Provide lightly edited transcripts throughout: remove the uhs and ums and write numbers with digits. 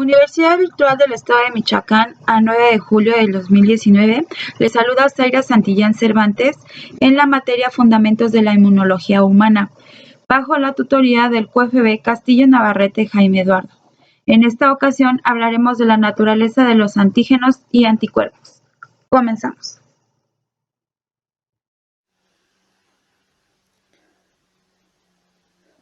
Universidad Virtual del Estado de Michoacán, a 9 de julio del 2019, le saluda Zaira Santillán Cervantes en la materia Fundamentos de la Inmunología Humana, bajo la tutoría del QFB Castillo Navarrete Jaime Eduardo. En esta ocasión hablaremos de la naturaleza de los antígenos y anticuerpos. Comenzamos.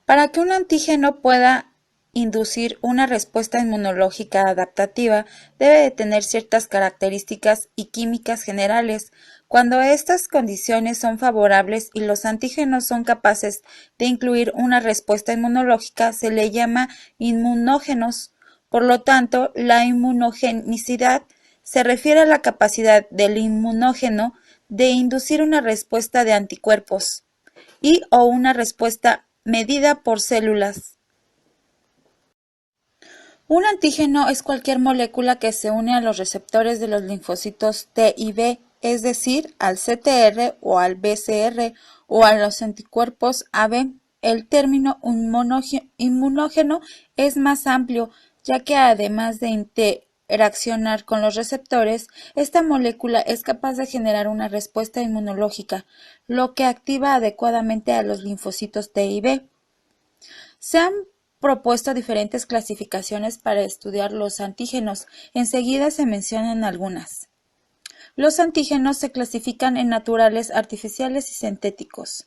Para que un antígeno pueda inducir una respuesta inmunológica adaptativa, debe de tener ciertas características y químicas generales. Cuando estas condiciones son favorables y los antígenos son capaces de incluir una respuesta inmunológica, se le llama inmunógenos. Por lo tanto, la inmunogenicidad se refiere a la capacidad del inmunógeno de inducir una respuesta de anticuerpos y o una respuesta medida por células. Un antígeno es cualquier molécula que se une a los receptores de los linfocitos T y B, es decir, al CTR o al BCR o a los anticuerpos AB. El término inmunógeno es más amplio, ya que además de interaccionar con los receptores, esta molécula es capaz de generar una respuesta inmunológica, lo que activa adecuadamente a los linfocitos T y B. Se han propuesto diferentes clasificaciones para estudiar los antígenos. Enseguida se mencionan algunas. Los antígenos se clasifican en naturales, artificiales y sintéticos.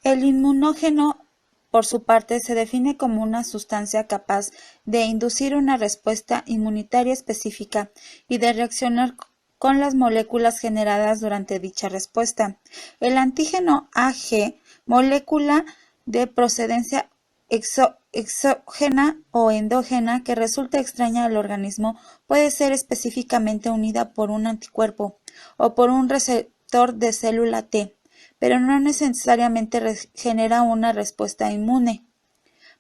El inmunógeno, por su parte, se define como una sustancia capaz de inducir una respuesta inmunitaria específica y de reaccionar con las moléculas generadas durante dicha respuesta. El antígeno Ag, molécula de procedencia exógena o endógena que resulta extraña al organismo, puede ser específicamente unida por un anticuerpo o por un receptor de célula T, pero no necesariamente genera una respuesta inmune.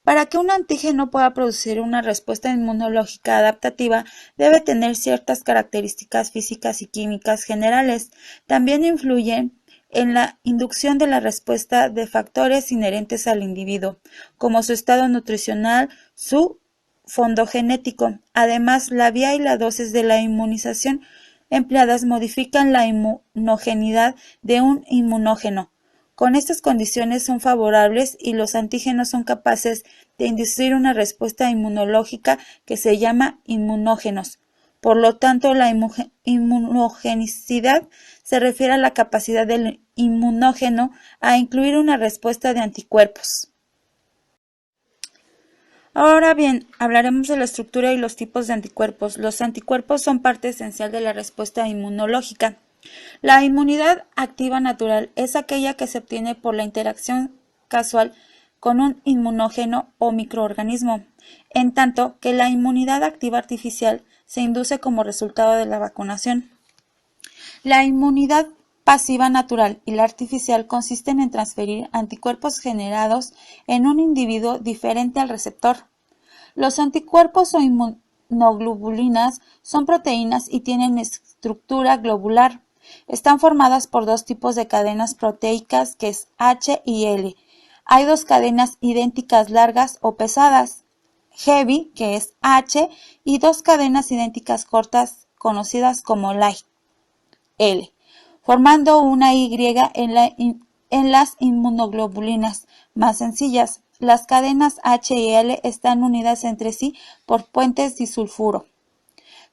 Para que un antígeno pueda producir una respuesta inmunológica adaptativa, debe tener ciertas características físicas y químicas generales. También influyen en la inducción de la respuesta de factores inherentes al individuo, como su estado nutricional, su fondo genético. Además, la vía y la dosis de la inmunización empleadas modifican la inmunogenidad de un inmunógeno. Con estas condiciones son favorables y los antígenos son capaces de inducir una respuesta inmunológica que se llama inmunógenos. Por lo tanto, la inmunogenicidad se refiere a la capacidad del inmunógeno a incluir una respuesta de anticuerpos. Ahora bien, hablaremos de la estructura y los tipos de anticuerpos. Los anticuerpos son parte esencial de la respuesta inmunológica. La inmunidad activa natural es aquella que se obtiene por la interacción casual con un inmunógeno o microorganismo, en tanto que la inmunidad activa artificial se induce como resultado de la vacunación. La inmunidad pasiva natural y la artificial consisten en transferir anticuerpos generados en un individuo diferente al receptor. Los anticuerpos o inmunoglobulinas son proteínas y tienen estructura globular. Están formadas por dos tipos de cadenas proteicas que es H y L. Hay dos cadenas idénticas largas o pesadas, heavy, que es H, y dos cadenas idénticas cortas conocidas como light, L, formando una Y en las inmunoglobulinas más sencillas. Las cadenas H y L están unidas entre sí por puentes disulfuro.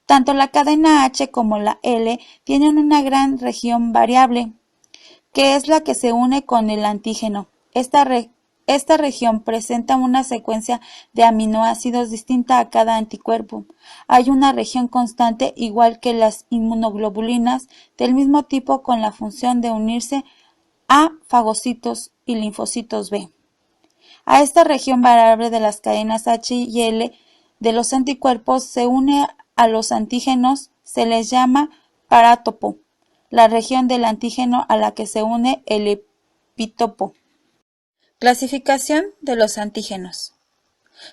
Tanto la cadena H como la L tienen una gran región variable, que es la que se une con el antígeno. Esta región presenta una secuencia de aminoácidos distinta a cada anticuerpo. Hay una región constante igual que las inmunoglobulinas del mismo tipo con la función de unirse a fagocitos y linfocitos B. A esta región variable de las cadenas H y L de los anticuerpos se une a los antígenos, se les llama parátopo, la región del antígeno a la que se une el epítopo. Clasificación de los antígenos.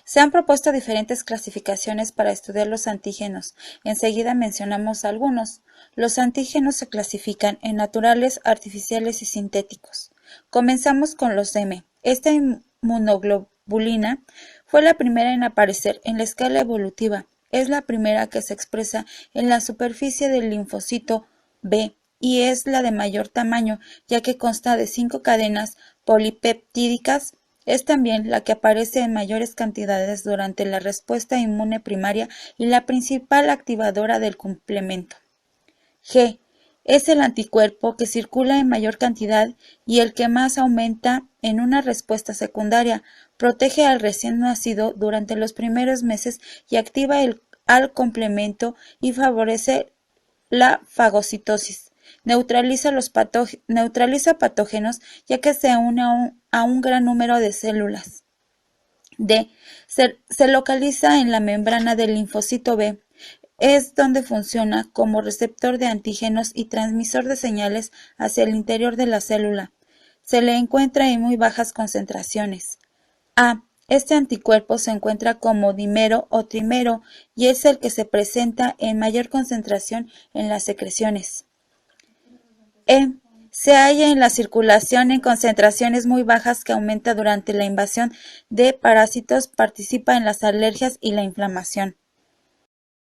Se han propuesto diferentes clasificaciones para estudiar los antígenos. Enseguida mencionamos algunos. Los antígenos se clasifican en naturales, artificiales y sintéticos. Comenzamos con los M. Esta inmunoglobulina globulina fue la primera en aparecer en la escala evolutiva. Es la primera que se expresa en la superficie del linfocito B y es la de mayor tamaño, ya que consta de 5 cadenas polipeptídicas. Es también la que aparece en mayores cantidades durante la respuesta inmune primaria y la principal activadora del complemento. G es el anticuerpo que circula en mayor cantidad y el que más aumenta en una respuesta secundaria. Protege al recién nacido durante los primeros meses y activa al complemento y favorece la fagocitosis. Neutraliza patógenos ya que se une a un gran número de células. D. Se localiza en la membrana del linfocito B. Es donde funciona como receptor de antígenos y transmisor de señales hacia el interior de la célula. Se le encuentra en muy bajas concentraciones. A. Este anticuerpo se encuentra como dímero o trímero y es el que se presenta en mayor concentración en las secreciones. E. Se halla en la circulación en concentraciones muy bajas que aumenta durante la invasión de parásitos, participa en las alergias y la inflamación.